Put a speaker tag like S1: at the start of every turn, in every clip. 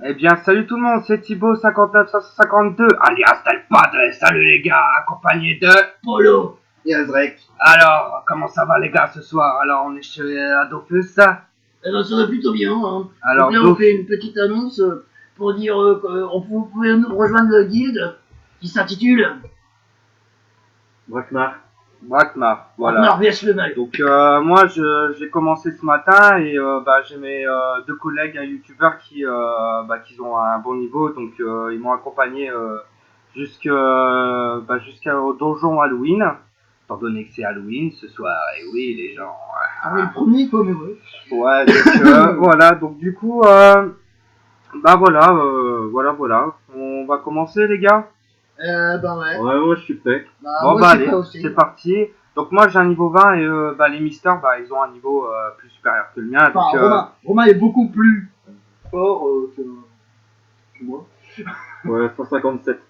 S1: Eh bien, salut tout le monde, c'est Thibaut 59552, alias Del Padre. Salut les gars, accompagné de
S2: Polo et Azrek.
S1: Alors, comment ça va les gars ce soir? Alors, on est chez Adolphus.
S2: Eh ben, ça va plutôt bien. Hein.
S1: Alors,
S2: donc là, on fait une petite annonce pour dire vous pouvez nous rejoindre le guilde qui s'intitule
S1: Brakmar, voilà.
S2: Brakmar vs le mal.
S1: Donc, moi, j'ai commencé ce matin et j'ai mes deux collègues youtubeurs qui ont un bon niveau, donc ils m'ont accompagné jusqu'au donjon Halloween. Étant donné que c'est Halloween ce soir, et oui, les gens.
S2: On est le premier, quoi, mais ouais.
S1: Ouais, donc voilà, donc du coup, voilà. On va commencer, les gars.
S2: Bah ouais.
S1: Ouais, moi je suis prêt.
S2: Bah,
S1: Bon,
S2: moi,
S1: bah
S2: c'est
S1: allez,
S2: pas aussi.
S1: c'est parti. Donc, moi j'ai un niveau 20 et les mystères, ils ont un niveau plus supérieur que le mien.
S2: Enfin,
S1: Donc,
S2: Romain est beaucoup plus fort que moi.
S1: ouais, 157.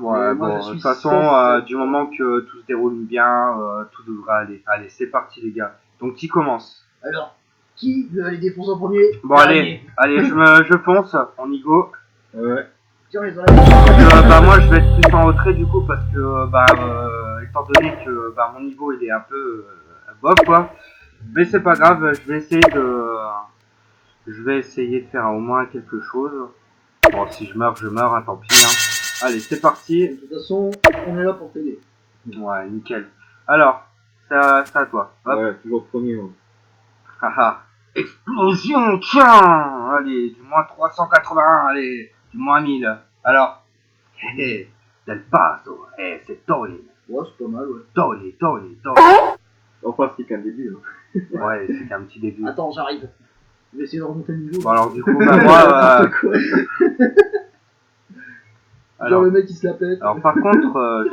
S1: Ouais,
S2: moi,
S1: bon,
S2: je
S1: de
S2: suis
S1: toute façon,
S2: 107.
S1: du moment que tout se déroule bien, tout devrait aller. Allez, c'est parti, les gars. Donc, qui commence?
S2: Alors, qui veut aller défoncer en premier?
S1: Bon, allez, je fonce, on y go. Ouais.
S2: Tiens, les
S1: Moi, je vais être plus en retrait, du coup, parce que, étant donné que mon niveau, il est un peu bof, quoi. Mais c'est pas grave, je vais essayer de faire au moins quelque chose. Bon, si je meurs, hein, tant pis, hein. Allez, c'est parti.
S2: De toute façon, on est là pour t'aider.
S1: Ouais, nickel. Alors, c'est à toi. Hop.
S3: Ouais, toujours premier. Hein.
S1: Haha. Explosion, tiens. Allez, du moins 381, allez, du moins 1000. Alors, hé, del paso, c'est Tony.
S2: Ouais, c'est pas mal, ouais.
S1: Tony.
S3: Enfin, c'est qu'un début. Hein.
S1: Ouais, c'est qu'un petit début.
S2: Attends, j'arrive. Je vais essayer de remonter le niveau.
S1: Bon, alors, du coup, moi,
S2: Genre le mec qui se la pète.
S1: Alors par contre,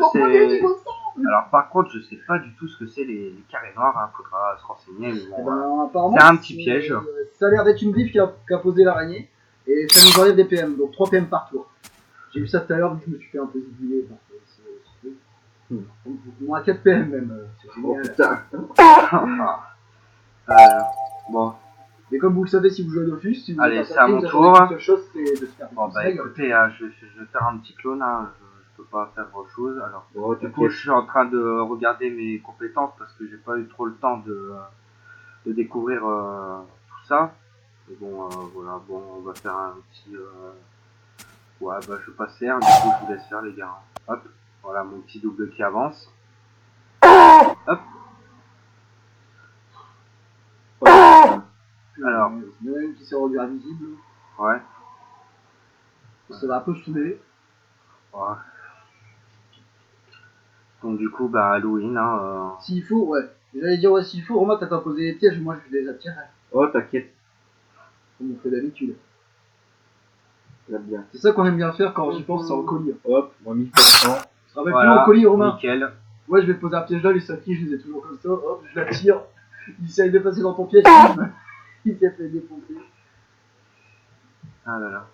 S1: je sais pas du tout ce que c'est les carrés noirs, hein, faudra se renseigner, mais bon, c'est un petit piège.
S2: Ça a l'air d'être une griffe qui a posé l'araignée, et ça nous enlève des PM, donc 3 PM par tour. J'ai vu ça tout à l'heure, vu que je me suis fait un peu zigouiller par ce truc. Moins 4 PM même, c'est génial.
S3: Oh putain.
S1: Bon.
S2: Mais comme vous le savez, si vous jouez à Dofus, si vous
S1: allez,
S2: êtes
S1: c'est à mon tour.
S2: La seule chose, c'est de se faire
S1: bon, écoutez, je vais faire un petit clone, hein. Je peux pas faire autre chose. Alors, du coup, je suis en train de regarder mes compétences parce que j'ai pas eu trop le temps de découvrir tout ça. Mais bon, voilà, bon, on va faire un petit. Ouais, je vais passer, hein, du coup, je vous laisse faire, les gars. Hop, voilà mon petit double qui avance. Hop. Alors.
S2: Il y en a une qui s'est rendue invisible.
S1: Ouais.
S2: Ça va un peu saouler.
S1: Ouais. Donc du coup, Halloween, hein.
S2: S'il faut, ouais. J'allais dire, ouais, s'il faut, Romain, t'as pas posé les pièges, moi je les attire.
S3: Oh, t'inquiète.
S2: Comme on fait d'habitude.
S3: J'aime bien.
S2: C'est ça qu'on aime bien faire quand j'y pense, c'est en colis.
S3: Hop, moi 1400.
S2: Ça se rappelle plus en colis, Romain.
S1: Nickel.
S2: Ouais, je vais te poser un piège là, les saquis, je les ai toujours comme ça. Hop, je la tire. Il essaye de passer dans ton piège. Il s'est fait défoncer.
S1: Ah là là.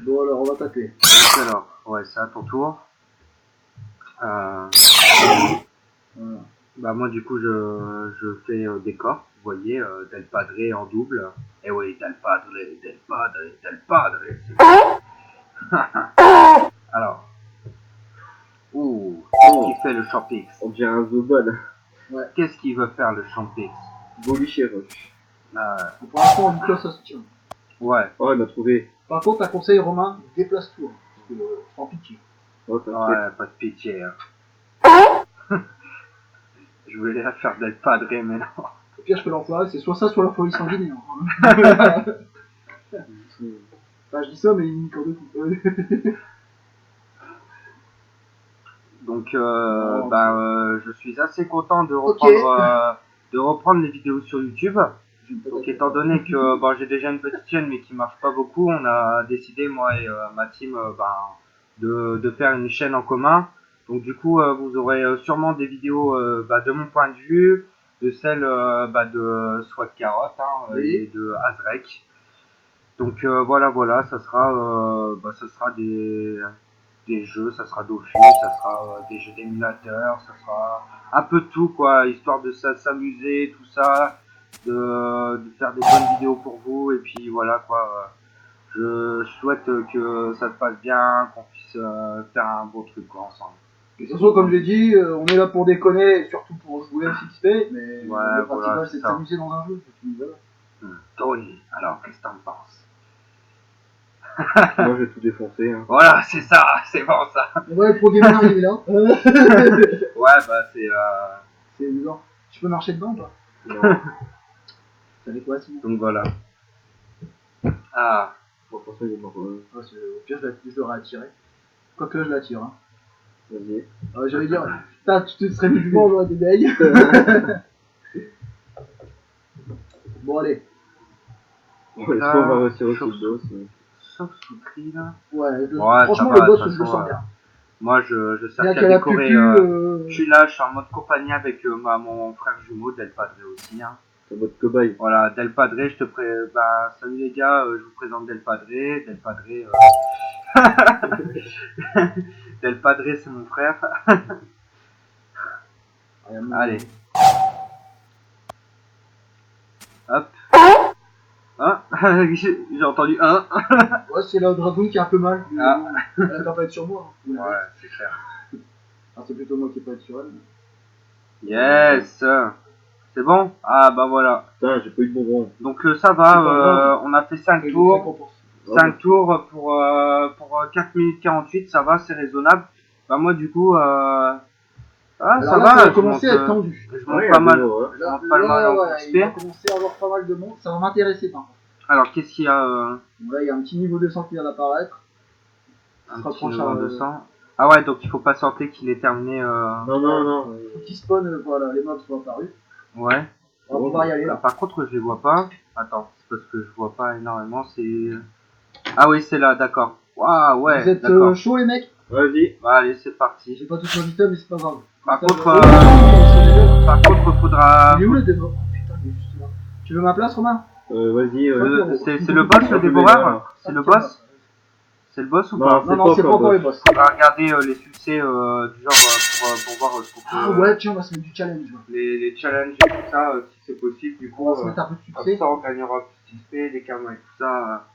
S2: Bon, alors, on va taper.
S1: Alors, ouais, c'est à ton tour. Voilà. Moi, du coup, je fais décor. Vous voyez, Del Padre en double. Eh oui, Del Padre. Alors. Qu'est-ce qu'il fait le Champix?
S3: On dirait un Zobal.
S1: Ouais. Qu'est-ce qu'il veut faire le Champix?
S3: Volicher Rush.
S2: Pour l'instant, on close, ça se tient.
S1: Ouais.
S3: Oh, il m'a trouvé.
S2: Par contre, un conseil, Romain, déplace-toi. Parce que, sans pitié.
S3: Oh,
S1: ouais, pas de pitié. Hein. Je voulais la faire Del Padre, mais non.
S2: Au pire, je peux l'enfoirer, c'est soit ça, soit la folie sanguinaire. Enfin, je dis ça, mais il me de tout.
S1: Donc, je suis assez content de reprendre, de reprendre les vidéos sur YouTube. Donc, étant donné que j'ai déjà une petite chaîne, mais qui marche pas beaucoup, on a décidé, moi et ma team, de faire une chaîne en commun. Donc, du coup, vous aurez sûrement des vidéos de mon point de vue, de celle de Swag Carotte et de Azrek. Donc voilà, ça sera des jeux, ça sera Dofus, ça sera des jeux d'émulateur, ça sera un peu de tout quoi, histoire de s'amuser, tout ça. de faire des bonnes vidéos pour vous. Et puis voilà quoi. Je souhaite que ça se passe bien, qu'on puisse faire un beau truc quoi, ensemble.
S2: De toute façon, comme j'ai dit, on est là pour déconner, et surtout pour jouer FXP, mais le principal
S1: voilà,
S2: c'est de
S1: ça.
S2: s'amuser dans un jeu. Et puis, voilà.
S1: Tony, alors qu'est-ce que t'en penses?
S3: Moi, j'ai tout défoncé. Hein.
S1: Voilà, c'est ça, c'est bon ça.
S2: Ouais, le pro gamer il est là.
S1: Ouais, bah c'est.
S2: C'est évident. Tu peux marcher dedans, toi?
S3: Non.
S2: Ça fait quoi sinon?
S1: Donc voilà. Ah,
S3: Bon, pour ça, il est mort.
S2: Au pire, je l'aurais attiré. Quoique je l'attire. Hein.
S3: Vas-y.
S2: J'allais dire, putain, tu te serais mis du vent, j'aurais été deg. Bon, allez.
S3: Bon, est-ce qu'on va réussir aussi le boss
S1: sauf sous-tri là.
S2: Ouais,
S1: ça
S2: franchement,
S1: va,
S2: le boss,
S1: de toute
S2: je le
S1: façon,
S2: sens bien.
S1: Moi, je sers
S2: Bien
S1: qu'à
S2: qu'elle a
S1: décorer. Je suis là, je suis en mode compagnie avec mon frère jumeau, Del Padre aussi. Hein.
S3: C'est votre cobaye.
S1: Voilà, Del Padre, bah, salut les gars, je vous présente Del Padre. Del Padre, Del Padre, c'est mon frère. Allez. Hop. Hein. J'ai entendu un.
S2: Ouais, c'est la dragoune qui a un peu mal. Mais
S1: Ah.
S2: bon, elle a pas être sur moi. Hein.
S1: Ouais, c'est clair.
S2: Ah, c'est plutôt moi qui ai pas être sur elle.
S1: Yes. C'est bon? Ah bah voilà.
S3: Putain, j'ai pas eu de bonbons.
S1: Donc ça va, on a fait 5 tours. 5 tours pour 4 minutes 48, ça va, c'est raisonnable. Bah moi du coup,
S2: Alors
S1: ça
S2: là,
S1: va,
S2: ça va
S1: je
S2: commencer à
S1: monte,
S2: être tendu.
S1: je monte
S3: Ouais,
S1: pas mal.
S3: ouais.
S1: Je monte pas mal en
S2: ouais, il va
S1: XP.
S2: commencer à avoir pas mal de monde. Ça va m'intéresser par contre.
S1: Alors qu'est-ce qu'il y a
S2: Bon, là, il y a un petit niveau 200 qui vient d'apparaître.
S1: un
S2: Se
S1: petit
S2: rapproche
S1: numéro
S2: à
S1: 200. Ah ouais, donc il faut patienter qu'il ait terminé.
S3: Non.
S2: Faut qu'il spawn, voilà, les mobs sont apparus.
S1: Ouais.
S2: On va pouvoir y aller là.
S1: Par contre, je les vois pas. Attends, c'est parce que je vois pas énormément. C'est. Ah oui, c'est là, d'accord. Waouh, ouais.
S2: Vous êtes
S1: d'accord.
S2: chaud les mecs?
S3: Vas-y.
S1: Bah, allez, c'est parti.
S2: J'ai pas tout mon item mais c'est pas grave.
S1: Par
S2: Ça,
S1: contre,
S2: Par
S1: faudra.
S2: il est où le dévoreur? Oh, putain, il est juste là. Tu veux ma place, Romain?
S3: Vas-y.
S1: C'est le boss, le dévoreur? C'est le boss? C'est le boss ou pas?
S2: Non, c'est pas encore le boss.
S1: On va regarder les succès du genre pour voir ce qu'on peut.
S2: Ah ouais, tiens, on va se mettre du challenge. Ouais.
S1: Les challenges et tout ça, si c'est possible, du coup.
S2: On va se mettre un peu de
S1: Comme
S2: succès.
S1: ça, on gagnera plus d'XP, des camas et tout ça.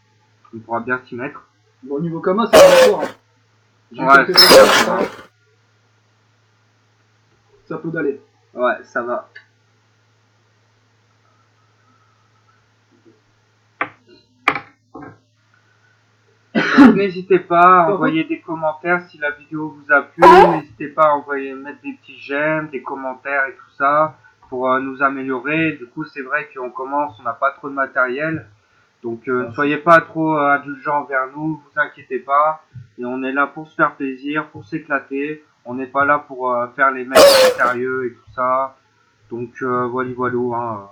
S1: On pourra bien s'y mettre.
S2: Bon, au niveau Kama, c'est pas d'accord. Hein. J'ai
S1: Ouais,
S2: quelques
S1: c'est
S2: trucs,
S1: ça.
S2: Ça peut d'aller.
S1: Ouais, ça va. Donc, n'hésitez pas à envoyer des commentaires si la vidéo vous a plu. N'hésitez pas à mettre des petits j'aime, des commentaires et tout ça pour nous améliorer. Du coup, c'est vrai qu'on commence, on n'a pas trop de matériel. Donc, ne soyez pas trop indulgents envers nous, vous inquiétez pas. Et on est là pour se faire plaisir, pour s'éclater. On n'est pas là pour faire les mecs sérieux et tout ça. Donc, voilà. Hein.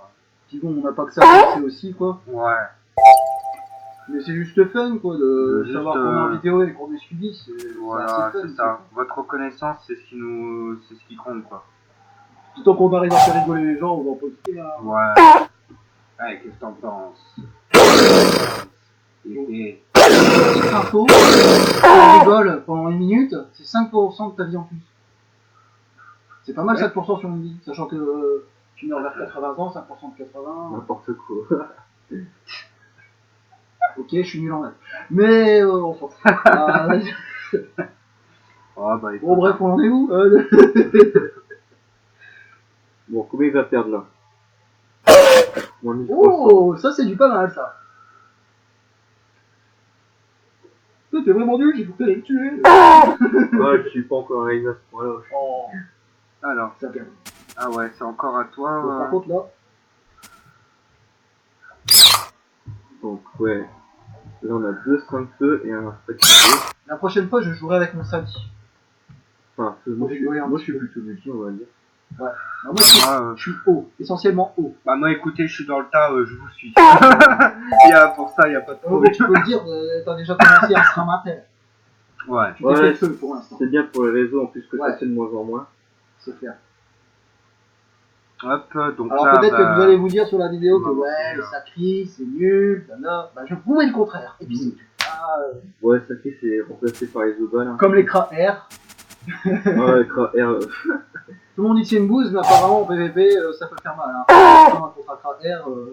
S2: Puis bon, on n'a pas que ça à penser aussi, quoi.
S1: Ouais.
S2: Mais c'est juste fun, quoi, de
S1: Juste,
S2: savoir qu'on est en vidéo et qu'on est suivi.
S1: Voilà,
S2: assez fun,
S1: c'est ça. Votre reconnaissance, c'est ce qui compte, quoi.
S2: Tant qu'on arrive à faire rigoler les gens, on va en profiter, là.
S1: Ouais. Allez, qu'est-ce que t'en penses? Et-
S2: Petite info, si on rigole pendant une minute, c'est 5% de ta vie en plus. C'est pas mal 5% sur une vie, sachant que tu meurs vers 80 ans, 5% de 80.
S3: N'importe quoi.
S2: Ok, je suis nul en maths. Mais on s'en fout.
S1: Oh, bah, écoute,
S2: Bon, bref, on en est où
S3: Bon, combien il va perdre là? Moins 1300.
S2: Oh, ça c'est du pas mal ça. T'es vraiment nul, j'ai cru que tuer.
S3: Ouais, je suis pas encore arrivé à ce point-là.
S2: Oh,
S1: Alors,
S2: ça perd.
S1: ah ouais, c'est encore à toi.
S2: Donc, par contre là,
S3: Donc, ouais. Là, on a 2 5 feux et un fatigué.
S2: la prochaine fois je jouerai avec mon Sadi.
S3: Enfin, moi, je suis plutôt multi, on va dire.
S2: Alors, moi, je suis haut, essentiellement haut.
S1: Bah, moi, écoutez, je suis dans le tas, je vous suis. Pour ça, il n'y a pas de
S2: Oh,
S1: problème.
S2: tu peux le dire, t'as déjà commencé à se ramasser.
S1: Ouais.
S2: Tu t'es fait le feu pour l'instant.
S3: C'est bien pour les réseaux en plus que
S2: Ouais.
S3: ça fait de moins en moins.
S2: C'est clair.
S1: Hop, donc
S2: Alors
S1: là,
S2: peut-être que
S1: bah,
S2: vous allez vous dire sur la vidéo que
S1: bah,
S2: ouais,
S1: voilà.
S2: ça crie, c'est nul, bah je vais prouver le contraire. Et puis c'est tout. Ah,
S3: Ouais, ça fait c'est remplacé par les Zobal. Hein.
S2: comme l'écran R.
S3: Ouais, R.
S2: Tout le monde dit que c'est une bouse, mais apparemment en PVP ça peut faire mal. Hein. Un contre R, un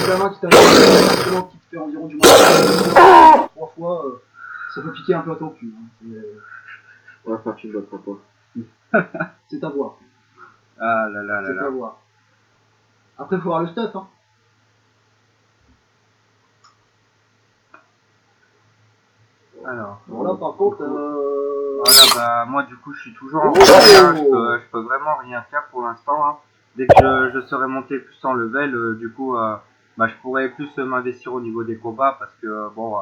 S2: gamin qui t'a harcelant qui te fait environ du mal 3 fois, ça peut piquer un peu à ton cul. Hein.
S3: Ouais, enfin, tu ne battras pas.
S2: C'est à voir.
S1: Ah là là là
S2: C'est
S1: là.
S2: à voir. Après, il faut voir le stuff. Hein.
S1: Alors.
S2: Bon, là, par contre.
S1: Voilà, bah moi du coup je suis toujours en
S2: Oh
S1: recherche, je peux vraiment rien faire pour l'instant. Hein. Dès que je serai monté plus en level, du coup bah, je pourrais plus m'investir au niveau des combats parce que bon, vous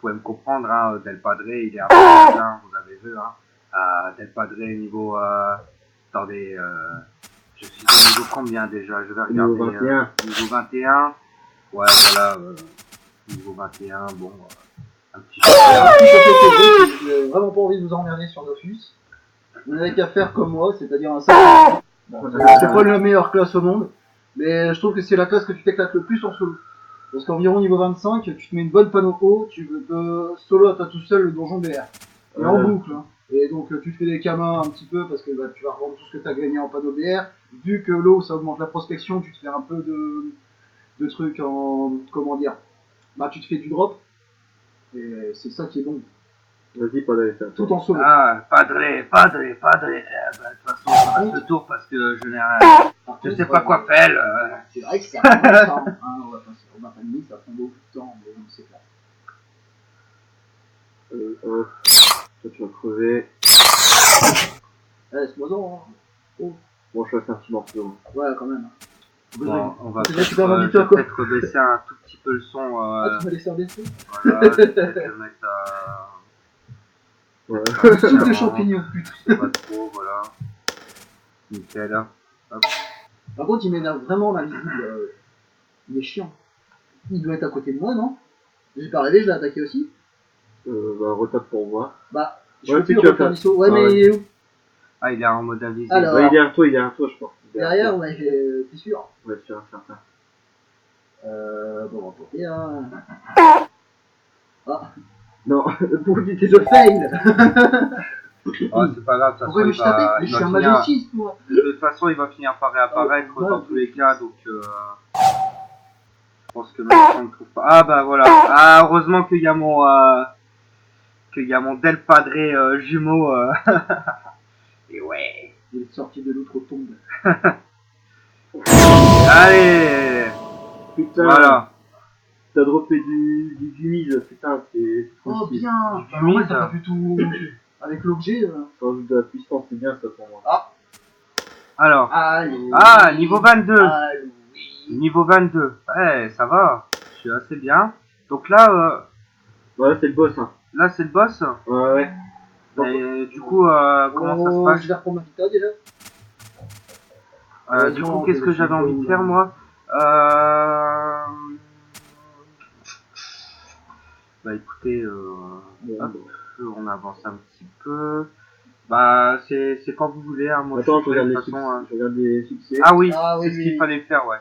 S1: pouvez me comprendre, hein, Del Padre il est un peu bien, vous avez vu. Hein. Del Padre niveau... attendez, je suis au niveau combien déjà? Je vais regarder.
S3: Niveau 21.
S1: Niveau 21. Ouais voilà, niveau 21, bon... un petit
S2: J'ai vraiment pas envie de vous emmerder sur Dofus. Vous n'avez qu'à faire comme moi, c'est-à-dire un 5. Bon, c'est pas la meilleure classe au monde, mais je trouve que c'est la classe que tu t'éclates le plus en solo. Parce qu'environ niveau 25, tu te mets une bonne panneau haut, tu peux solo à toi tout seul le donjon BR. Et en boucle. Hein. Et donc tu te fais des camas un petit peu parce que bah, tu vas revendre tout ce que tu as gagné en panneau BR. Vu que l'eau ça augmente la prospection, tu te fais un peu de trucs en. Comment dire. Bah tu te fais du drop. Et c'est ça qui est bon.
S3: Vas-y, pas d'aller faire.
S2: Tout en solo.
S1: Ah, padre. Bah, de toute façon, je passe le tour parce que je n'ai rien. Je sais pas quoi faire.
S2: C'est vrai que ça prend du temps. Hein, on va pas le dire, ça prend beaucoup de temps, mais bon, c'est clair.
S3: Hop. Toi, tu vas crever.
S2: Laisse-moi en. Oh.
S3: Bon, je fasse un petit morceau.
S2: Ouais, quand même.
S1: Bon, on va
S2: C'est déjà super
S1: peut-être
S2: ambiteur, quoi.
S1: baisser un tout petit peu le son.
S2: Ah, tu vas laisser baisser.
S1: Voilà, je vais peut-être le mettre à.
S3: Ouais.
S2: Soupe de champignons, putain.
S1: Je sais pas trop, voilà. Nickel. Hop.
S2: Par contre, il m'énerve vraiment l'invisible. Il est chiant. Il doit être à côté de moi, non? J'ai pas rêvé, je l'ai attaqué aussi.
S3: Bah, retape pour moi.
S2: Bah, je
S3: Ouais,
S2: peux plus
S3: tu vas
S2: refaire
S3: faire.
S2: l'issaut. Ouais,
S3: Ah,
S2: mais
S3: ouais.
S2: il est où?
S1: Ah, il est en mode invisible.
S2: Alors.
S3: Ouais, il est derrière toi, je pense.
S2: Derrière, ouais, t'es sûr?
S3: Ouais, sûr, certain.
S2: Bon, on va tenter, hein. Ah,
S3: Non, pour tu t'es
S2: je fail!
S1: Oh, c'est pas grave, de toute
S2: Pourquoi
S1: façon,
S2: me taper?
S1: il
S2: Je
S1: va
S2: suis un
S1: finir.
S2: magiciste, moi!
S1: De toute façon, il va finir par réapparaître
S2: Oh,
S1: dans
S2: ouais.
S1: tous les cas, donc je pense que même si on ne trouve pas. Ah bah voilà. Ah, heureusement qu'il y a mon Del Padre jumeau. Et ouais.
S2: Il est sorti de l'autre tombe.
S1: Allez.
S3: Putain,
S1: Voilà.
S3: t'as droppé du mise, putain, c'est.
S2: Oh,
S3: tranquille.
S2: bien!
S1: Du
S2: Bah, normal,
S1: mise.
S2: t'as pas pu tout. Avec l'objet.
S3: Ça rajoute de la puissance, c'est bien ça pour moi.
S2: Ah!
S1: Alors.
S2: Allô!
S1: Ah, niveau 22.
S2: Allô, oui!
S1: Niveau 22. Ouais, ça va. Je suis assez bien. Donc là,
S3: Ouais, c'est le boss, hein.
S1: là c'est le boss.
S3: Ouais, ouais.
S1: Et du coup, comment ça se passe?
S2: Je vais reprendre ma vita déjà.
S1: Du coup, qu'est-ce que j'avais envie de faire, moi? Bah écoutez, hop, on avance un petit peu. Bah c'est quand vous voulez, hein, moi
S3: Attends,
S1: je
S3: je
S1: suis prêt,
S3: regarde
S1: de
S3: les
S1: toute
S3: succès.
S1: façon.
S3: Je regarde les succès.
S1: Ah oui,
S2: Ah
S1: c'est
S2: oui,
S1: ce qu'il
S2: oui.
S1: fallait faire, ouais.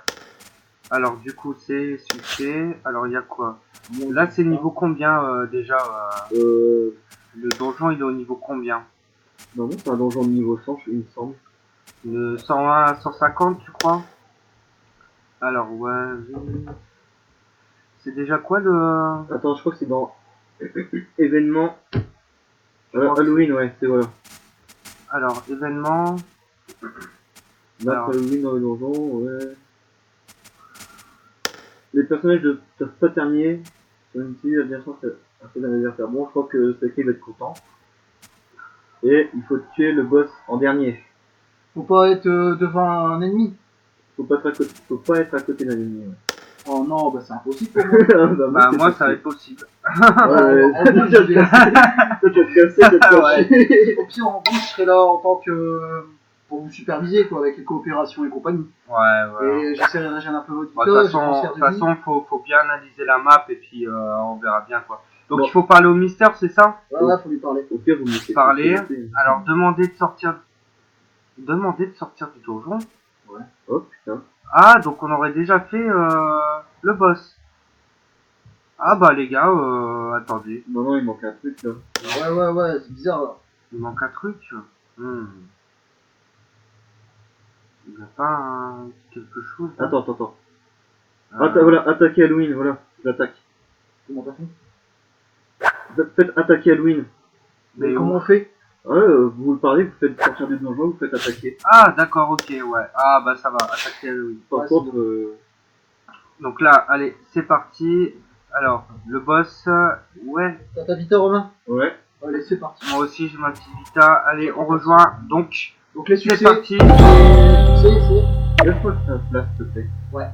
S1: Alors du coup c'est succès. Alors il y a quoi? Là c'est niveau combien déjà le donjon il est au niveau combien?
S3: Non, c'est un donjon de niveau 100, il me semble.
S1: Le 101 à 150 tu crois? Alors ouais, c'est déjà quoi le...
S3: Attends, je crois que c'est dans événement.
S1: crois que
S3: Halloween, ouais, c'est voilà.
S1: Alors événement...
S3: Là,
S1: Alors.
S3: Halloween dans le donjon, ouais. Les personnages ne peuvent pas terminer sur une série bien sûr à ses anniversaires. Bon, je crois que Saki va être content. Et il faut tuer le boss en dernier.
S2: Faut pas être devant un ennemi.
S3: Faut pas être à côté d'un ennemi. Ouais.
S2: Oh non, bah c'est impossible pour moi.
S1: Bah moi ça va être possible.
S3: Ouais,
S2: En gros,
S3: tu vas te casser.
S2: Au pire, en gros, je serai là en tant que. Pour vous superviser, quoi, avec les coopérations et compagnie.
S1: Ouais.
S2: Et j'essaierai de régénérer un peu votre
S1: Bah,
S2: vita,
S1: de
S2: je transfère
S1: toute
S2: de vie.
S1: façon, faut bien analyser la map et puis on verra bien quoi. Donc
S3: Bon.
S1: il faut parler au Mister, c'est ça?
S2: Ouais, faut lui parler.
S3: Au pire, vous me laissez
S1: Parler.
S3: passer.
S1: Alors demander de sortir du donjon.
S3: Oh putain.
S1: Ah donc on aurait déjà fait le boss. Ah bah les gars, attendez,
S3: Non, il manque un truc là.
S2: Ouais, c'est bizarre là.
S1: il manque un truc. Il n'y a pas quelque chose là
S3: Attends.
S1: Euh,
S3: Voilà, attaquer Halloween, voilà, j'attaque.
S2: Comment t'as fait?
S3: Faites attaquer Halloween.
S2: Mais
S1: Mais
S2: comment
S1: où
S2: on fait?
S3: Ouais, vous le parlez, vous faites sortir du donjon, vous faites attaquer.
S1: Ah, d'accord, ok, ouais. Ah, bah ça va, attaquer Halloween.
S3: Par
S2: Ouais,
S3: contre,
S1: Donc là, allez, c'est parti. Alors, le boss, ouais,
S2: T'as ta vita, Romain?
S3: ouais,
S2: Allez, c'est parti.
S1: moi aussi j'ai ma petite vita. Allez, on rejoint. Donc,
S2: Donc les
S1: c'est
S2: succès.
S1: parti.
S3: laisse-moi ta place, s'il te plaît.
S2: Ouais,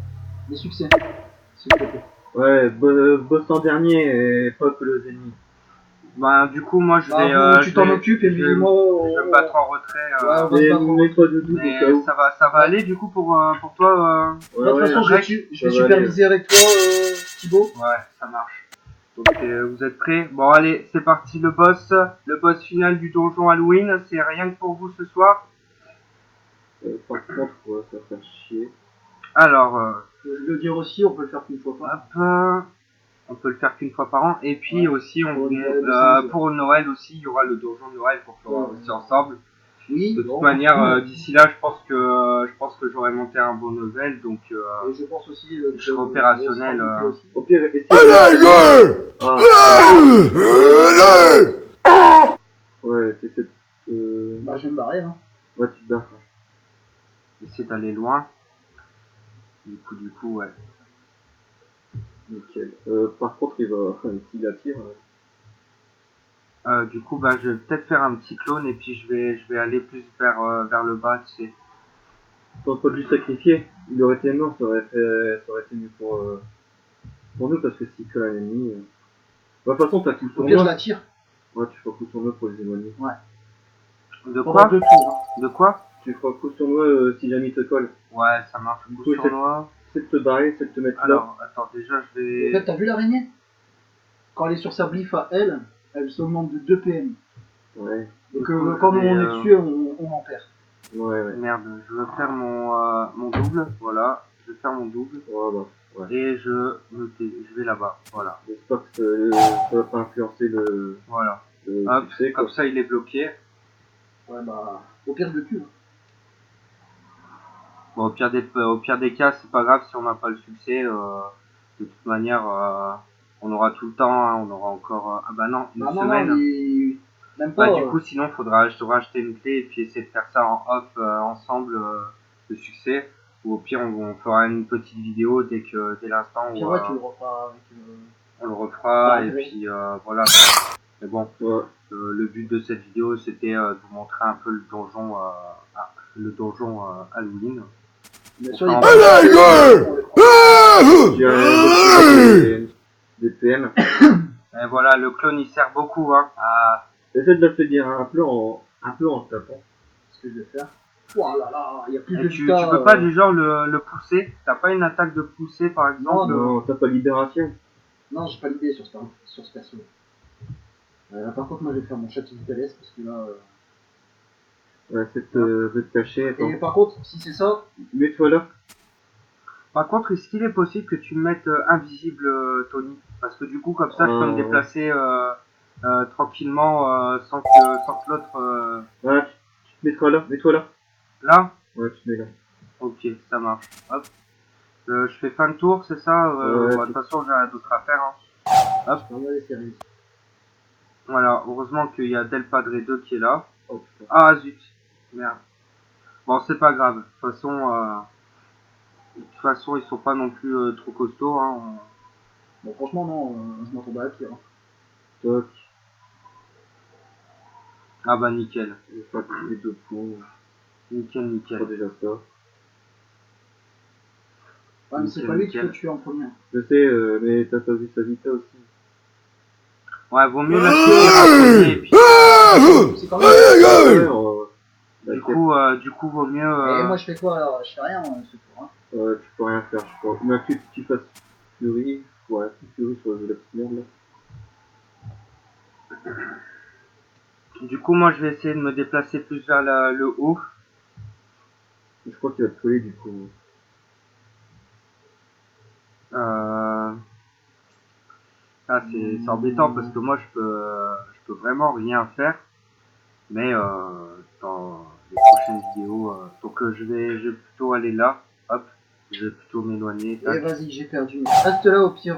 S2: les succès. S'il te plaît.
S3: Ouais, boss en dernier et pas que le ennemis.
S1: Bah, du coup, moi je
S2: Bah,
S1: vais.
S2: vous, tu t'en occupes et
S1: je
S2: puis
S1: vais,
S2: moi,
S1: je vais me battre en retrait.
S2: Ouais, on va se
S3: Mais
S2: battre en
S3: mets pas de doute au
S1: Mais
S3: cas où.
S1: ça va aller du coup pour toi.
S3: Ouais,
S2: Moi, de toute façon,
S3: ouais,
S2: je vais
S3: ça va
S2: superviser avec toi, Thibaut.
S1: Ouais, ça marche. Donc vous êtes prêts? Bon allez, c'est parti le boss final du donjon Halloween. C'est rien que pour vous ce soir.
S3: par contre, ouais, ça va faire chier.
S1: Alors,
S2: Je vais le dire aussi, on peut le faire qu'une fois par an.
S1: hop, on peut le faire qu'une fois par an. Et puis
S2: Ouais.
S1: aussi,
S2: Pour Noël, aussi,
S1: pour Noël aussi, il y aura le donjon de Noël pour faire
S2: Ouais.
S1: aussi ensemble.
S2: Oui,
S1: De toute
S2: bon.
S1: manière, d'ici là, je pense que j'aurai monté un bon level, donc
S2: Et je pense aussi
S1: je serai opérationnel.
S2: Aussi.
S3: Au pire, essayez de... Ouais, c'est cette...
S2: Bah, je vais me barrer, hein.
S3: Ouais, tu te barres.
S1: Essayer d'aller loin. Du coup, ouais.
S3: Nickel. Par contre, s'il attire...
S1: Du coup, bah, je vais peut-être faire un petit clone et puis je vais aller plus vers le bas, tu sais.
S3: T'aurais pas dû le sacrifier. Il aurait été mort, ça aurait été mieux pour nous, parce que si que un ennemi... Bah, de toute façon, t'as coup
S2: Au
S3: sur
S2: pire, je
S3: moi.
S2: la tire.
S3: Ouais, tu feras coup sur moi pour les éloigner.
S1: De
S2: Pendant
S1: quoi?
S2: 2 tours.
S1: De quoi?
S3: Tu feras coup sur moi si jamais il te colle.
S1: Ouais, ça marche.
S3: Du
S1: Coup
S3: coup,
S1: sur noir.
S3: c'est de te barrer, c'est de te mettre là.
S1: Alors, attends, déjà, je
S2: En fait,
S1: vais...
S2: t'as vu l'araignée? Quand elle est sur sa bliffe à elle, elle s'augmente de 2 PM.
S3: Ouais,
S2: Donc,
S1: Du coup,
S2: quand
S1: je vais,
S2: on est dessus, on en perd.
S3: ouais.
S1: Merde, je veux faire mon double. Voilà, je vais faire mon double.
S3: Voilà. Ouais.
S1: Et je vais là-bas. Voilà.
S3: J'espère que ça va pas influencer
S1: Voilà.
S3: le
S1: Hop,
S3: succès, quoi.
S1: comme ça, il est bloqué.
S2: Ouais, bah, au pire, je le tue. Hein.
S1: Bon, au pire des cas, c'est pas grave si on n'a pas le succès. De toute manière, on aura tout le temps. Hein, on aura encore. Ah bah non, une
S2: Bah, non,
S1: semaine.
S2: mais même
S1: Bah
S2: pas.
S1: du coup, sinon, je devrais acheter une clé et puis essayer de faire ça en off ensemble, le succès. Ou au pire, on fera une petite vidéo dès l'instant
S2: Puis
S1: où
S2: ouais, tu le referas avec.
S1: on le refera.
S2: Ah,
S1: Et
S2: ouais.
S1: puis voilà. Mais bon,
S3: Ouais.
S1: le but de cette vidéo, c'était de vous montrer un peu le donjon Halloween.
S2: Bien sûr,
S1: Enfin,
S2: il y a
S3: J'ai un des PM.
S1: Et voilà, le clone il sert beaucoup. Hein,
S3: Essaie de l'affaiblir un peu en tapant.
S2: ce que je vais faire. Oh là là, il y a plus
S1: et
S2: de
S1: tu
S2: vita.
S1: peux pas du genre le pousser. T'as pas une attaque de pousser par exemple.
S3: Non, t'as pas libération.
S2: Non, j'ai pas l'idée sur ce perso. Par contre, moi, je vais faire mon château vitalesque parce que là.
S3: Ouais, c'est de te cacher. Attends.
S2: Et par contre, si c'est ça,
S3: Mets-toi là.
S1: Par contre, est-ce qu'il est possible que tu me mettes invisible, Tony? Parce que du coup, comme ça, je peux me
S3: Ouais.
S1: déplacer tranquillement sans que l'autre.
S3: Voilà, tu te mettras là. Mets-toi là.
S1: Là?
S3: Ouais, tu te mets là.
S1: Ok, ça marche. Hop. Je fais fin de tour, c'est ça?
S3: Ouais,
S1: Bah, de toute façon, j'ai rien d'autre à faire. Hein.
S2: je peux regarder les séries.
S1: Voilà, heureusement qu'il y a Del Padre 2 qui est là.
S3: Oh putain.
S1: Ah zut, merde. Bon, c'est pas grave. De toute façon, ils sont pas non plus trop costauds. Hein.
S2: Bon, franchement, non, je m'attendais à pire. Hein.
S3: Toc.
S1: Ah bah nickel,
S3: Je vais faire les 2 points.
S1: nickel,
S3: C'est pas
S1: nickel.
S3: déjà ça.
S2: Ouais, mais c'est
S1: Nickel,
S2: pas lui qu'il faut
S1: nickel.
S2: tuer en premier.
S3: Je sais, mais t'as pas vu sa vita aussi.
S1: Ouais, vaut mieux la finir à premier et puis
S2: C'est quand même.
S3: Ouais,
S1: du coup, vaut mieux.
S2: Et moi, je fais quoi alors? Je fais rien ce tour. Hein.
S3: tu peux rien faire, je crois. Mais que tu fasses Fury, ouais, Fury sur la petite merde là.
S1: Du coup, moi, je vais essayer de me déplacer plus vers le haut.
S3: Je crois qu'il va te coller du coup.
S1: Euh... Ah, c'est embêtant parce que moi, je peux vraiment rien faire. Mais les prochaines vidéos. Donc je vais plutôt aller là. Hop, je vais plutôt m'éloigner.
S2: Et vas-y, j'ai perdu. Reste là au pire.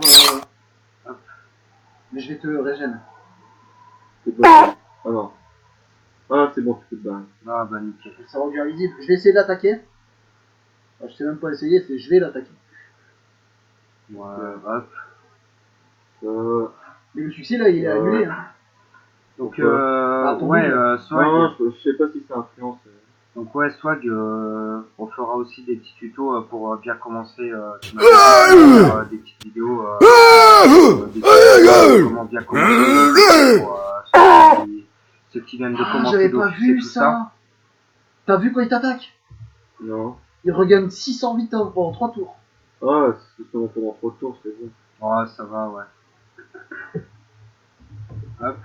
S1: Hop.
S2: Mais je vais te régénérer.
S3: C'est pas. Ah non. Ah, c'est bon, tu peux te barrer.
S1: Ah bah nickel.
S2: Ça rend bien visible. Je vais essayer de l'attaquer. Enfin, je sais même pas essayer, c'est je vais l'attaquer.
S1: Ouais, hop.
S2: Mais le succès là, il est annulé. Hein.
S1: Donc
S2: attends,
S1: ouais, Swag.
S3: Non, je sais pas si ça influence.
S1: Donc ouais, Swag, on fera aussi des petits tutos pour bien commencer. Tu m'as dit, des petites vidéos. Des tutos, comment bien commencer pour ceux qui viennent de commencer.
S2: J'avais pas
S1: d'office et
S2: vu
S1: tout
S2: ça. T'as vu quand il t'attaque?
S3: Non.
S2: Il regagne 608 en 3 tours.
S3: Ah, c'est seulement pendant 3 tours, c'est bon.
S1: Ouais, ça va, ouais. Hop.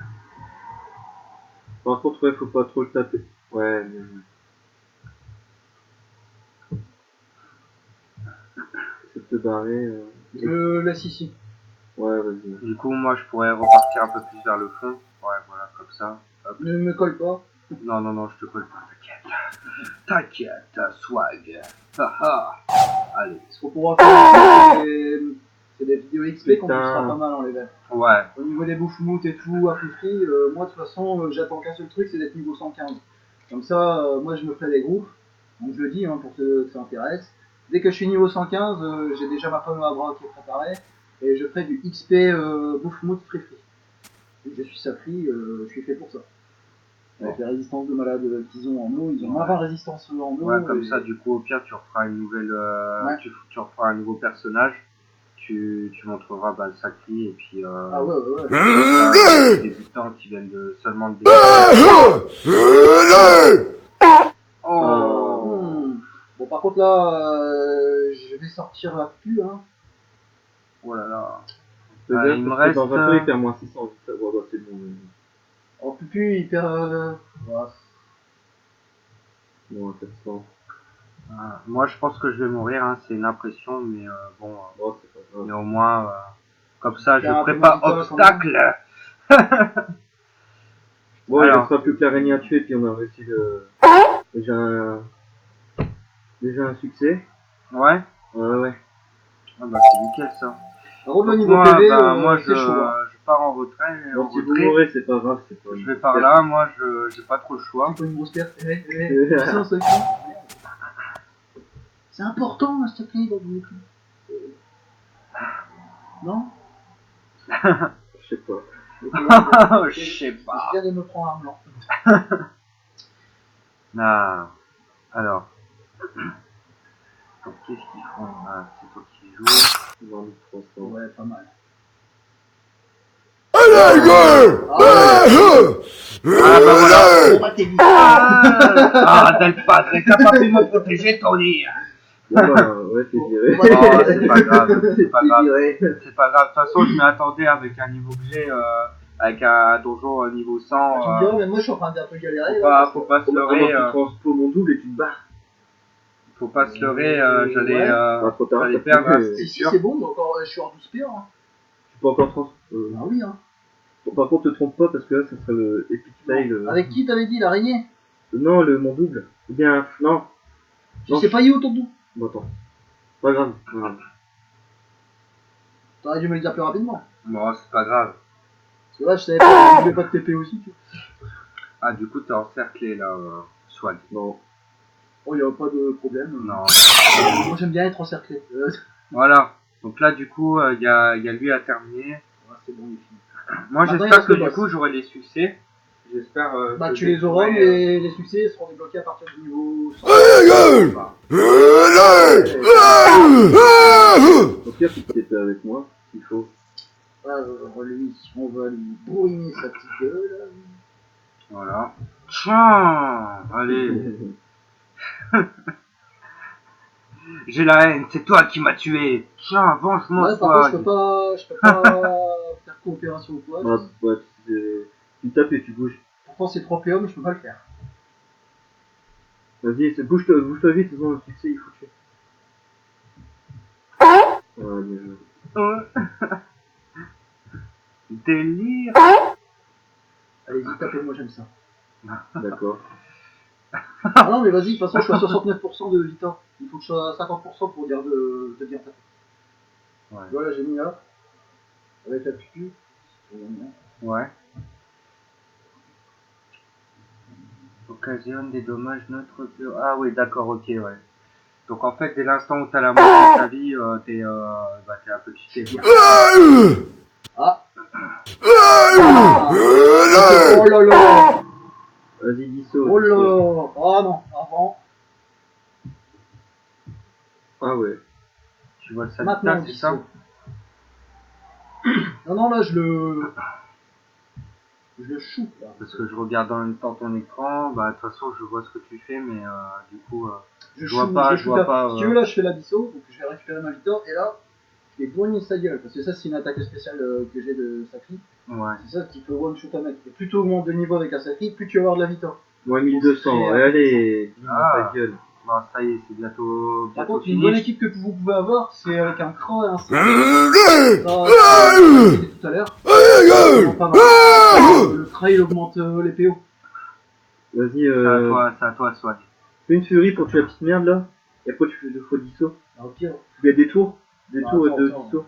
S3: Par contre, ouais, faut pas trop le taper. Ouais, mais. C'est de te barrer.
S2: Je le laisse ici.
S3: Ouais, vas-y.
S1: Du coup, moi, je pourrais repartir un peu plus vers le fond. Ouais, voilà, comme ça. Hop.
S2: Ne me colle pas.
S1: Non, non, non, je te colle pas, t'inquiète. T'inquiète, Swag. Haha. Allez.
S2: Ce qu'on pourra faire, c'est des vidéos XP qu'on
S3: Putain.
S2: poussera pas mal en level.
S1: Ouais.
S2: Au niveau des bouffes-moutes et tout, à free, moi de toute façon, j'attends qu'un seul truc, c'est d'être niveau 115. Comme ça, moi je me ferai des groupes. Donc je le dis, hein, pour ceux que ça intéresse. Dès que je suis niveau 115, j'ai déjà ma pomme à bras qui est préparée. Et je ferai du XP bouffe-moute free. Vu que je suis safri, je suis fait pour ça. Avec les résistances de malades qu'ils ont en eau, ils ont 20 résistances en eau.
S1: Ouais, comme
S2: et...
S1: ça, du coup, au pire, tu referas une nouvelle.
S2: Ouais.
S1: Tu referas un nouveau personnage. Tu montreras le sacré et puis.
S2: Ah ouais, ouais, ouais.
S1: Les débutants qui viennent seulement de débuter. Oh.
S2: Bon, par contre là, je vais sortir la pu, hein.
S1: Oh là là.
S3: C'est-à-dire
S1: il me
S3: parce
S1: reste.
S3: que dans un peu, il perd moins 600. Ça va, bah, c'est bon.
S2: En pupu, il perd.
S3: Moins 700.
S1: Moi, je pense que je vais mourir, hein, c'est une impression, mais bon.
S3: Oh, c'est pas grave.
S1: Mais au moins, comme ça, je
S2: Faire un
S1: ferai
S2: peu
S1: pas
S2: d'habitat,
S1: obstacle.
S3: Bon, il
S1: Alors.
S3: restera plus que l'araignée à tuer, puis on a réussi le. Déjà un succès.
S1: Ouais.
S3: Ouais.
S1: Ah bah c'est nickel ça.
S2: Par contre, le
S1: Donc
S2: niveau
S1: moi,
S2: PV,
S1: moi
S2: c'est chaud. Hein.
S1: je pars en retrait.
S3: Bon, si vous mourrez, c'est pas grave, c'est pas.
S1: Je vais par là, moi j'ai pas trop le choix.
S2: C'est pas une grosse perte. Puissance, ça c'est important, s'il te plaît, dans le jeu. Non?
S3: Je sais pas.
S1: Je sais pas.
S2: C'est bien de me prendre un blanc.
S1: Ah, alors. Donc qu'est-ce qu'ils font? C'est toi qui joues.
S3: 2300.
S2: Ouais, pas mal.
S1: Ah bah voilà.
S2: Bon, bah, t'es vite.
S1: Delphadre, t'as pas pu me protéger, Tony.
S3: Bon, bah, ouais, t'es viré.
S1: Oh, c'est pas grave, c'est pas
S3: T'es
S1: grave.
S3: viré.
S1: C'est pas grave. De toute façon, je m'y attendais avec un niveau que j'ai, avec un donjon niveau 100.
S2: Tu me diras, mais moi je suis en train d'un peu galérer.
S1: Faut pas se
S3: Avant,
S1: leurrer.
S3: tu transposes mon double et tu te barres.
S1: Faut pas se leurrer.
S2: Ouais.
S3: Trop tard,
S1: j'allais
S3: t'as
S1: perdre,
S3: plus-
S1: c'est
S2: Si, si,
S1: sûr.
S2: c'est bon, mais encore, je suis hors du spire. Hein.
S3: Tu peux encore trans.
S2: Ah oui, hein.
S3: Bon, par contre, te trompe pas parce que là, ça serait le Epic Fail.
S2: Avec qui t'avais dit l'araignée?
S3: Non, mon double. Ou bien, non.
S2: Tu sais pas y où ton double?
S3: Bon, attends. Pas grave.
S2: T'aurais dû me le dire plus rapidement.
S1: Bon, c'est pas grave.
S2: Parce que là, je savais pas, je voulais pas te TP aussi. Tu vois.
S1: Ah, du coup, t'es encerclé là, Swag.
S3: Non.
S2: Oh, y a pas de problème.
S1: Non.
S2: Moi j'aime bien être encerclé.
S1: Voilà. Donc là, du coup, y a lui à terminer.
S2: Ouais, c'est bon, il est fini.
S1: Moi,
S2: Maintenant, il
S1: j'espère
S2: reste
S1: que
S2: le
S1: du
S2: boss.
S1: coup, j'aurai des succès. J'espère.
S2: Bah,
S1: que
S2: tu les auras,
S1: j'aurai,
S2: mais les succès seront débloqués à partir du niveau 100.
S3: Au pire, tu t'étais avec moi, s'il faut.
S2: Alors, lui, on va lui bourriner sa petite gueule.
S1: Voilà. Tiens, allez. J'ai la haine, c'est toi qui m'as tué. Tiens, venge-moi,
S2: Ouais, par contre,
S1: Swag.
S2: je peux pas faire coopération ou quoi.
S3: Ouais, tu tapes et tu bouges.
S2: Pourtant, c'est 3 PO, mais je peux pas le faire.
S3: Vas-y, bouge-toi vite, sinon le succès il faut tuer. Ouais, bien joué.
S1: Délire.
S2: Allez-y, tapez-moi, j'aime ça.
S3: D'accord.
S2: Ah non, mais vas-y, de toute façon, je suis à 69% de Vita. Il faut que je sois à 50% pour dire de bien taper.
S1: Ouais.
S2: Voilà, j'ai mis là. Avec la pucu.
S1: Ouais. Occasionne des dommages neutres. Ah oui, d'accord, ok, ouais. Donc en fait, dès l'instant où t'as la moitié de ta vie, t'es un peu cheaté.
S2: Ah. Ah. Oh là là.
S3: Vas-y, Disso.
S2: Oh là là. Ah non, avant.
S3: Ah ouais.
S1: Tu vois ça
S2: Maintenant,
S1: c'est ça?
S2: Non, non, là, je le shoot, là.
S1: Parce que je regarde en même temps ton écran, bah de toute façon je vois ce que tu fais, mais du coup je vois pas.
S2: Si tu veux, là, je fais la disso, donc je vais récupérer ma Vita, et là, je vais boigner sa gueule, parce que ça, c'est une attaque spéciale que j'ai de Sacri.
S1: Ouais.
S2: C'est ça qui peut one shoot un mec. Et plus tu augmentes de niveau avec un Sacri, plus tu vas avoir de la Vita.
S3: Moi 1200, allez, dis-moi
S1: Ah.
S3: ta gueule.
S1: Bon, ça y est, c'est bientôt
S2: Par contre, une
S1: fini.
S2: bonne équipe que vous pouvez avoir, c'est avec un Croc et un Sacri. Ça, je l'ai dit tout à l'heure. Vraiment pas mal. Le Kra, il augmente les PO.
S3: Vas-y,
S1: C'est à toi, Swag.
S3: fais une furie pour tuer la petite merde là. Et après tu fais 2 fois Disso.
S2: Ah, au pire.
S3: Il y a des tours. Des
S2: Bah,
S3: tours
S2: attends,
S3: de
S2: attends.
S3: Disso.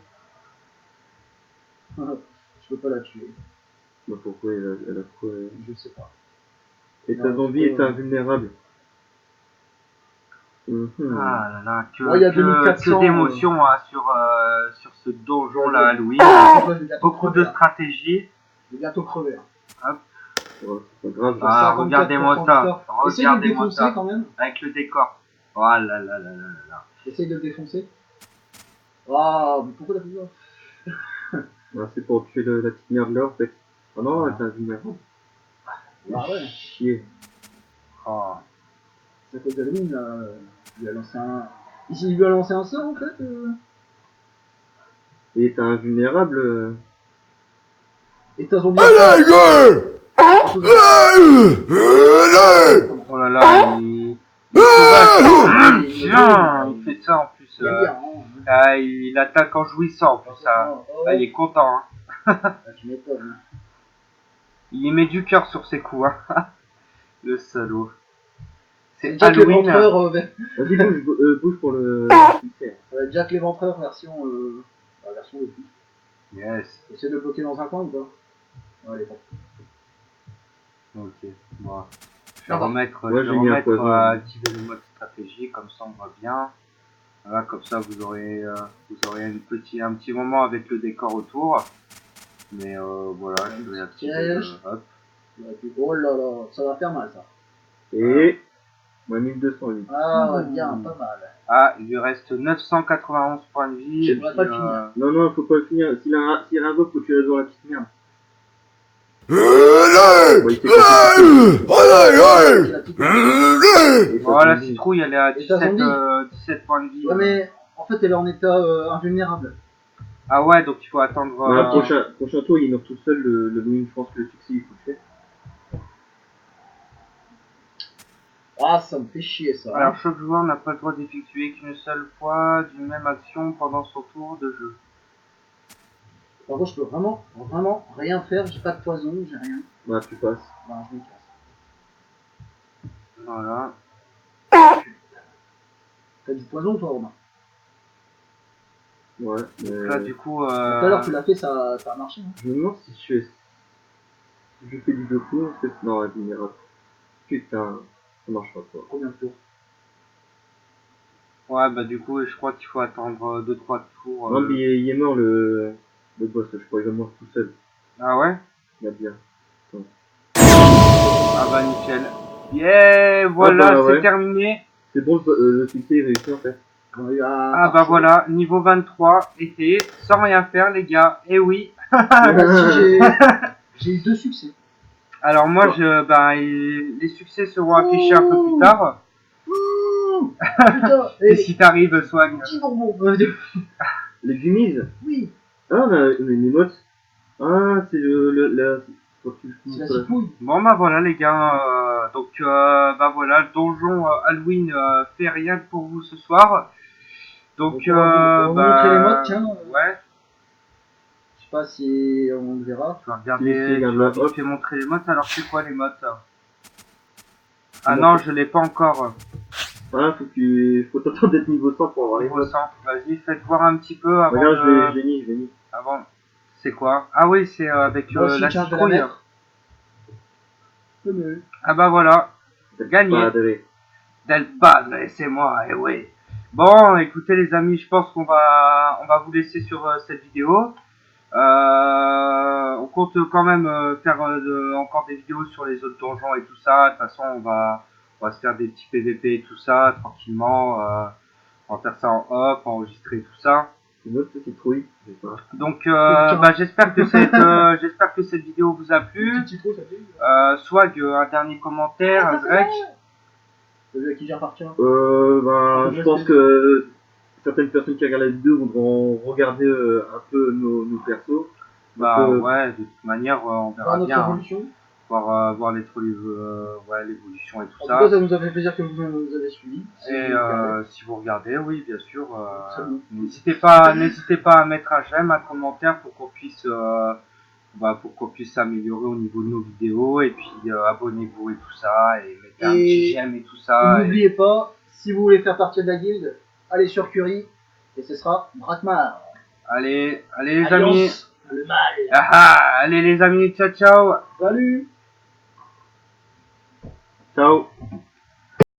S2: Je peux pas la tuer.
S3: Bah pourquoi elle a quoi
S2: Je sais pas.
S3: Et
S2: Non,
S3: ta zombie
S2: tu peux,
S3: est invulnérable.
S1: Ah là là,
S2: Bon, il y a 2400,
S1: que d'émotions hein, sur ce donjon là, Halloween.
S2: Là, je vais bientôt
S1: Beaucoup de
S2: crever, hein.
S1: stratégie.
S2: Je vais bientôt crever. Hein.
S3: Ouais, c'est pas grave.
S1: Ah,
S2: 54%
S1: regardez-moi
S2: de
S1: ça.
S2: Vita. Essaye de le
S1: Regardez-moi
S2: défoncer
S1: ça.
S2: quand même.
S1: Avec le décor. Oh là là là là là là.
S2: Essaye de le défoncer. Ah, mais pourquoi t'as fait ça?
S3: Ah, c'est pour tuer la petite merde là en fait. Ah non, elle est invulnérable.
S2: Ah ouais.
S3: Chier.
S1: Oh.
S2: C'est à cause d'Halloween, là. Il lui a lancé un. Il lui a lancé un sort en fait.
S3: Et t'es invulnérable.
S2: Et t'as zombie.
S1: Oh là là, il sauvage. Tiens, il fait ça en plus.
S2: Il aime bien, hein.
S1: Ah, il attaque en jouissant en plus. Ça. Ah, il est content. Hein.
S2: Ah, tu m'étonnes.
S1: Il y met du cœur sur ses coups. Hein. Le salaud. C'est
S2: Jack
S1: Halloween.
S2: l'éventreur
S3: Vas-y, bouge pour le succès.
S2: Jack l'éventreur version version de plus.
S1: Yes.
S2: Essaye de le bloquer dans un coin ou pas? Ouais, allez, bon.
S1: Ok. Bon. Je vais
S2: Ça va.
S1: remettre,
S3: Moi, j'ai mis un poison.
S1: à activer le mode stratégie, comme ça on voit bien. Voilà, comme ça vous aurez un petit moment avec le décor autour. Mais voilà, je vais activer hop.
S2: Oh là là, ça va faire mal ça.
S3: Et moi 1208.
S2: Ah ouais, bien, pas mal.
S1: Ah, il lui reste 991 points de vie.
S2: Je
S1: Et
S2: devrais
S1: puis,
S2: pas le finir.
S3: Non, non, faut pas le finir. S'il invoque, faut tuer la petite merde. Bon, il fait
S1: Bon, la citrouille elle est à
S2: Et ta zombie
S1: 17 points de vie.
S2: Ouais, mais en fait, elle est en état invulnérable.
S1: Ah ouais, donc il faut attendre.
S3: Prochain tour, il meurt tout seul. Le win, je pense que le succès, il faut le faire.
S2: Ah, ça me fait chier ça.
S1: Alors, chaque joueur n'a pas le droit d'effectuer qu'une seule fois d'une même action pendant son tour de jeu.
S2: Par contre, je peux vraiment rien faire. J'ai pas de poison, j'ai rien.
S3: Bah, tu passes.
S2: Bah, je me casse.
S1: Voilà.
S2: T'as du poison, toi, Romain?
S3: Ouais, mais...
S1: Donc là, du coup.
S2: Tout à l'heure, tu l'as fait, ça a marché. Hein.
S3: Je me demande si je fais du Goku, parce que... Non, vulnérable. Putain, ça marchera pas.
S2: Combien de tours?
S1: Ouais, bah du coup, je crois qu'il faut attendre 2-3 tours.
S3: Non, mais il est mort le boss, je crois, il va mourir tout seul.
S1: Ah ouais?
S3: Il va bien.
S1: Ah bah nickel. Yeah, voilà,
S3: Ah bah,
S1: c'est
S3: ouais.
S1: terminé.
S3: C'est bon, le succès est réussi en fait.
S1: Ah bah voilà, niveau 23, et sans rien faire les gars, et oui.
S2: J'ai eu 2 succès.
S1: Alors moi, les succès seront affichés un peu plus tard.
S2: Putain,
S1: Et si t'arrives, Swag.
S2: Petit bonbon.
S3: Les gummies.
S2: Oui.
S3: Ah, on a une emote. Ah, c'est
S2: C'est la citrouille.
S1: Bon bah voilà les gars, donc bah voilà, le donjon Halloween fait rien pour vous ce soir. Donc
S2: on va vous montrer les modes, tiens.
S1: Ouais.
S2: Je sais pas si on le verra.
S1: Je vais regarder,
S3: Si,
S1: je vais
S3: regarde-la,
S1: vite fait montrer les modes. Alors c'est quoi les modes? Ah non, je l'ai pas encore.
S3: Voilà, faut t'attendre d'être niveau 100 pour avoir les
S1: Niveau
S3: modes.
S1: 100. Vas-y, faites voir un petit peu avant
S3: Regarde,
S1: de...
S3: je l'ai mis, je l'ai mis.
S1: Avant... C'est quoi? Ah oui, c'est avec
S2: Moi aussi,
S1: la
S2: tiens, je vais la
S1: citrouille.
S2: mettre. Mais-
S1: Ah bah voilà. Gagné.
S3: Padre.
S1: Del Padre, c'est moi, et oui. Bon, écoutez les amis, je pense qu'on va vous laisser sur cette vidéo. On compte quand même faire encore des vidéos sur les autres donjons et tout ça. De toute façon, on va se faire des petits PVP et tout ça, tranquillement. On va faire ça en off, enregistrer tout ça.
S3: Une autre citrouille, je sais pas.
S1: Donc, bah, j'espère que cette vidéo vous a plu.
S2: Petit citron, ça fait.
S1: Swag, un dernier commentaire, Zrek.
S2: T'as vu à qui j'appartiens?
S3: Je pense que certaines personnes qui regardent la vidéo voudront regarder un peu nos persos.
S1: Bah
S3: Donc,
S1: ouais, de toute manière, on verra
S2: Voir notre
S1: bien. Hein.
S2: évolution.
S1: Voir ouais, l'évolution et tout
S2: En
S1: ça.
S2: tout cas, ça nous a fait plaisir que vous nous avez suivis.
S1: Et si vous regardez, oui, bien sûr,
S2: C'est bon.
S1: n'hésitez pas à mettre un j'aime, un commentaire pour qu'on puisse s'améliorer au niveau de nos vidéos. Et puis abonnez-vous et tout ça, et mettez un petit j'aime et tout ça.
S2: N'oubliez pas, si vous voulez faire partie de la guilde, allez sur Curie et ce sera Brakmar.
S1: Allez les
S2: Alliance,
S1: amis.
S2: le mal.
S1: Allez les amis, ciao ciao.
S2: Salut.
S3: ciao.